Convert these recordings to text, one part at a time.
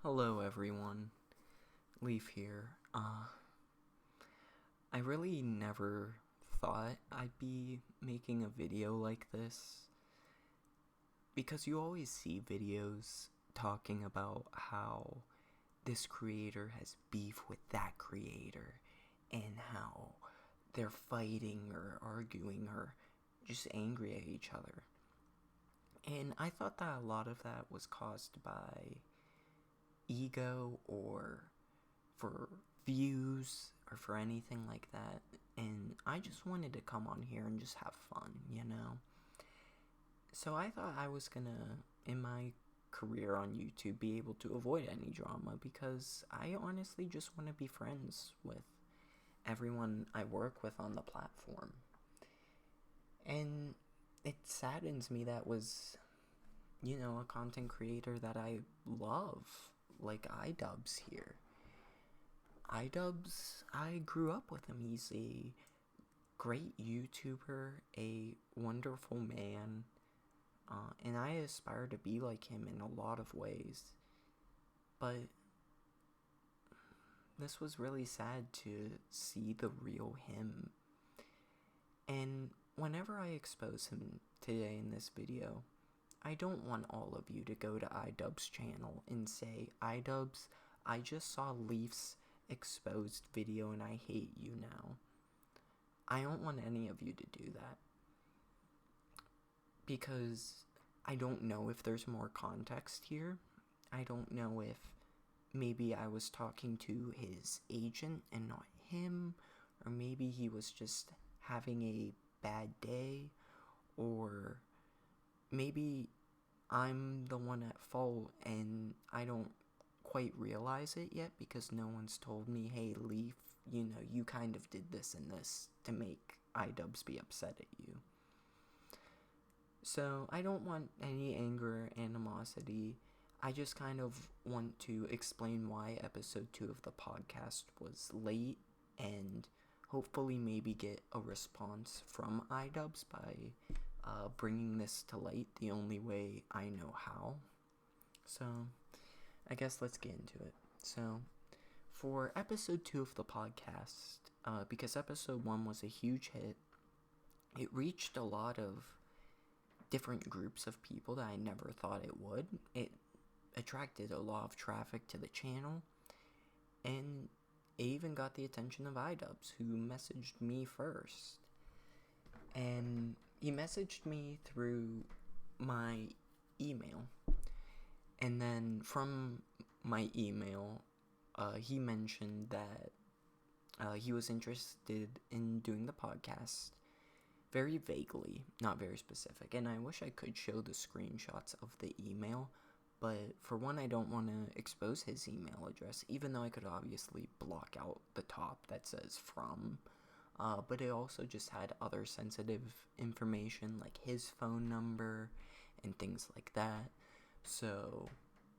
Hello everyone, Leaf here. I really never thought I'd be making a video like this because you always see videos talking about how this creator has beef with that creator and how they're fighting or arguing or just angry at each other. And I thought that a lot of that was caused by ego or for views or for anything like that. And I just wanted to come on here and just have fun. So I thought I was gonna, in my career on YouTube, be able to avoid any drama because I honestly just want to be friends with everyone I work with on the platform. And it saddens me that was, a content creator that I love, like iDubbbz here. iDubbbz, I grew up with him. He's a great YouTuber, a wonderful man, and I aspire to be like him in a lot of ways. But this was really sad to see the real him. And whenever I expose him today in this video, I don't want all of you to go to iDubbbz channel and say, iDubbbz, I just saw Leaf's exposed video and I hate you now. I don't want any of you to do that. Because I don't know if there's more context here. I don't know if maybe I was talking to his agent and not him, or maybe he was just having a bad day, or maybe I'm the one at fault and I don't quite realize it yet because no one's told me, hey Leaf, you kind of did this and this to make iDubbbz be upset at you. So I don't want any anger or animosity. I just kind of want to explain why episode 2 of the podcast was late and hopefully maybe get a response from iDubbbz by bringing this to light the only way I know how. So I guess let's get into it. So for episode 2 of the podcast, because episode 1 was a huge hit, it reached a lot of different groups of people that I never thought it would. It attracted a lot of traffic to the channel, and it even got the attention of iDubbbz, who messaged me first. And he messaged me through my email. And then from my email, he mentioned that he was interested in doing the podcast very vaguely, not very specific. And I wish I could show the screenshots of the email, but for one, I don't want to expose his email address, even though I could obviously block out the top that says from. But it also just had other sensitive information like his phone number and things like that. So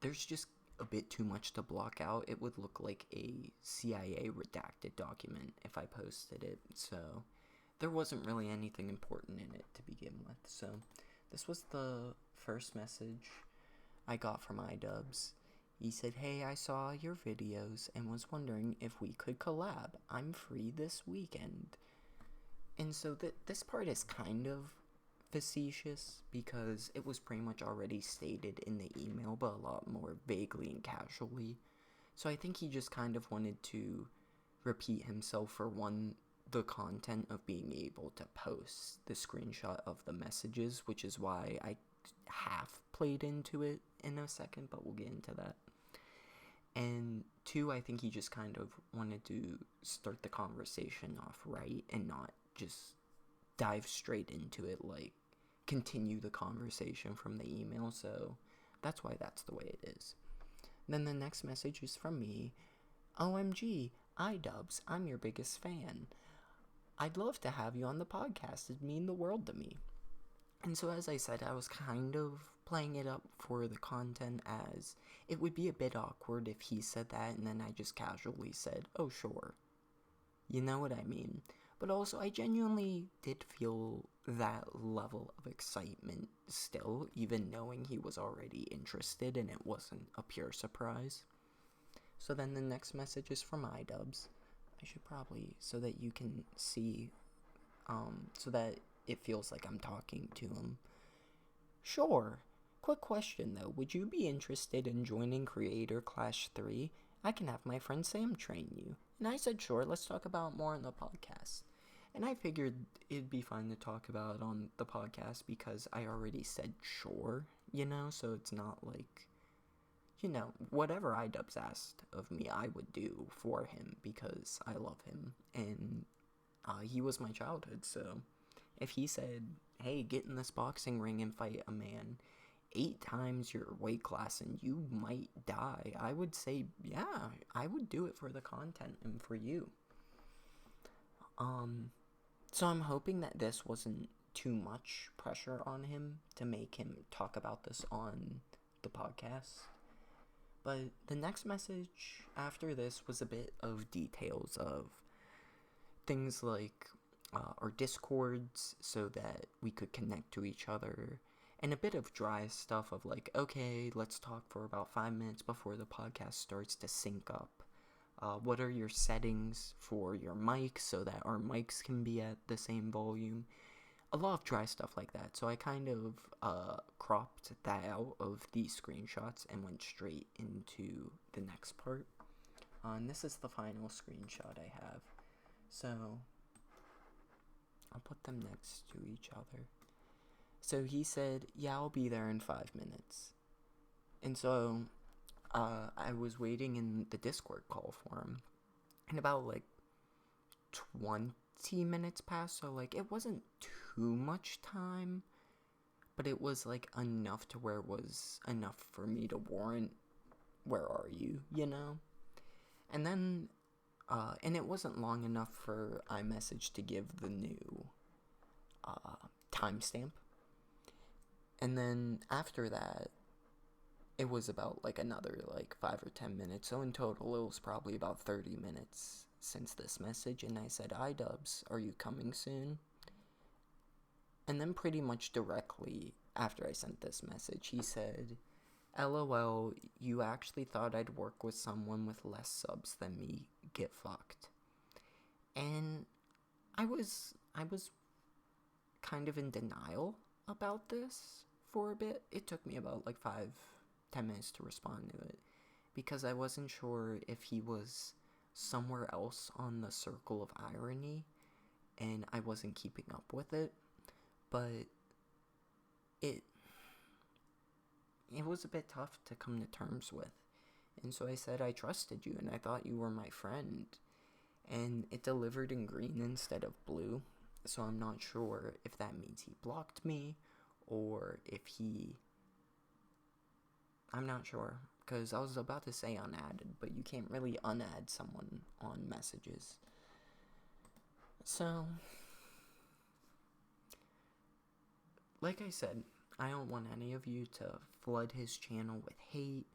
there's just a bit too much to block out. It would look like a CIA redacted document if I posted it. So there wasn't really anything important in it to begin with. So this was the first message I got from iDubbbz. He said, hey, I saw your videos and was wondering if we could collab. I'm free this weekend. And so this part is kind of facetious because it was pretty much already stated in the email, but a lot more vaguely and casually. So I think he just kind of wanted to repeat himself for one, the content of being able to post the screenshot of the messages, which is why I half played into it in a second, but we'll get into that. And two, I think he just kind of wanted to start the conversation off right and not just dive straight into it, like continue the conversation from the email. So that's why that's the way it is. Then the next message is from me. OMG, iDubbbz, I'm your biggest fan. I'd love to have you on the podcast. It'd mean the world to me. And so as I said, I was kind of playing it up for the content, as it would be a bit awkward if he said that and then I just casually said, oh sure. You know what I mean? But also I genuinely did feel that level of excitement still, even knowing he was already interested and it wasn't a pure surprise. So then the next message is from iDubbbz. I should probably, so that you can see, so that it feels like I'm talking to him. Sure. Quick question though, would you be interested in joining Creator Clash 3? I can have my friend Sam train you. And I said sure, let's talk about more on the podcast. And I figured it'd be fine to talk about it on the podcast because I already said sure, so it's not like, whatever iDubbbz asked of me, I would do for him because I love him. And he was my childhood, so if he said, hey, get in this boxing ring and fight a man 8 times your weight class and you might die, I would say, yeah, I would do it for the content and for you. So I'm hoping that this wasn't too much pressure on him to make him talk about this on the podcast. But the next message after this was a bit of details of things like our Discords so that we could connect to each other, and a bit of dry stuff of like, okay, let's talk for about 5 minutes before the podcast starts to sync up. What are your settings for your mic so that our mics can be at the same volume? A lot of dry stuff like that. So I kind of cropped that out of these screenshots and went straight into the next part. And this is the final screenshot I have. So I'll put them next to each other. So he said, yeah, I'll be there in 5 minutes. And so I was waiting in the Discord call for him. And about 20 minutes passed. So it wasn't too much time. But it was enough to where it was enough for me to warrant, where are you, And then, and it wasn't long enough for iMessage to give the new timestamp. And then after that, it was about another 5 or 10 minutes. So in total, it was probably about 30 minutes since this message. And I said, iDubbbz, are you coming soon? And then pretty much directly after I sent this message, he said, LOL, you actually thought I'd work with someone with less subs than me. Get fucked. And I was kind of in denial about this for a bit. It took me about 5-10 minutes to respond to it because I wasn't sure if he was somewhere else on the circle of irony and I wasn't keeping up with it. But it was a bit tough to come to terms with. And so I said I trusted you and I thought you were my friend. And it delivered in green instead of blue. So I'm not sure if that means he blocked me or if I'm not sure. Because I was about to say unadded, but you can't really unadd someone on messages. So, like I said, I don't want any of you to flood his channel with hate,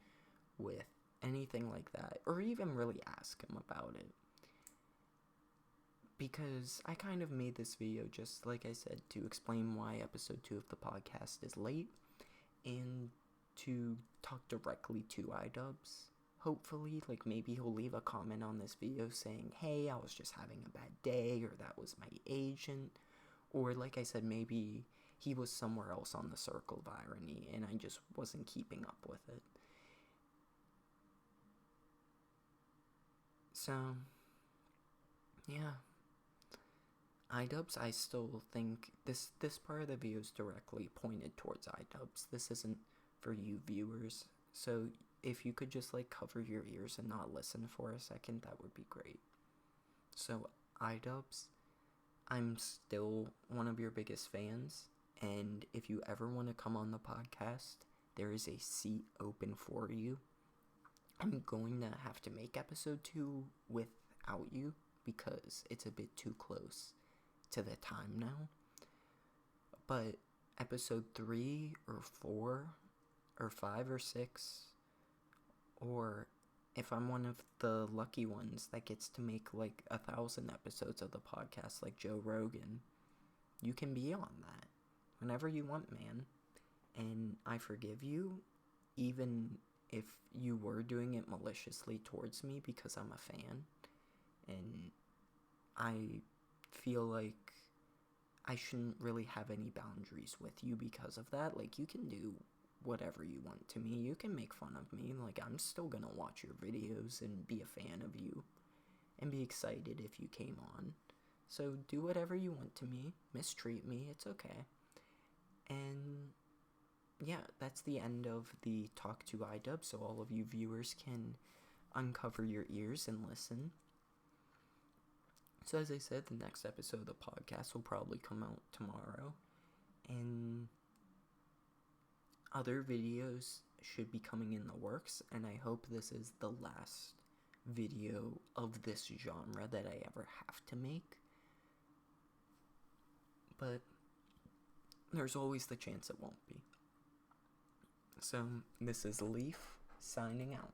with anything like that, or even really ask him about it. Because I kind of made this video just, like I said, to explain why episode 2 of the podcast is late, and to talk directly to iDubbbz. Hopefully, maybe he'll leave a comment on this video saying, hey, I was just having a bad day, or that was my agent, or like I said, maybe he was somewhere else on the circle of irony, and I just wasn't keeping up with it. So, yeah. iDubbbz, I still think this part of the video is directly pointed towards iDubbbz. This isn't for you viewers. So, if you could just, cover your ears and not listen for a second, that would be great. So, iDubbbz, I'm still one of your biggest fans. And if you ever want to come on the podcast, there is a seat open for you. I'm going to have to make episode 2 without you because it's a bit too close to the time now. But episode 3 or 4 or 5 or 6, or if I'm one of the lucky ones that gets to make 1,000 episodes of the podcast like Joe Rogan, You can be on that whenever you want, man. And I forgive you, even if you were doing it maliciously towards me, because I'm a fan. And I feel like I shouldn't really have any boundaries with you because of that. Like, you can do whatever you want to me. You can make fun of me. Like, I'm still gonna watch your videos and be a fan of you and be excited if you came on. So do whatever you want to me. Mistreat me. It's okay. And yeah, that's the end of the Talk to iDubbbz, so all of you viewers can uncover your ears and listen. So as I said, the next episode of the podcast will probably come out tomorrow, and other videos should be coming in the works, and I hope this is the last video of this genre that I ever have to make. But there's always the chance it won't be. So, this is Leaf, signing out.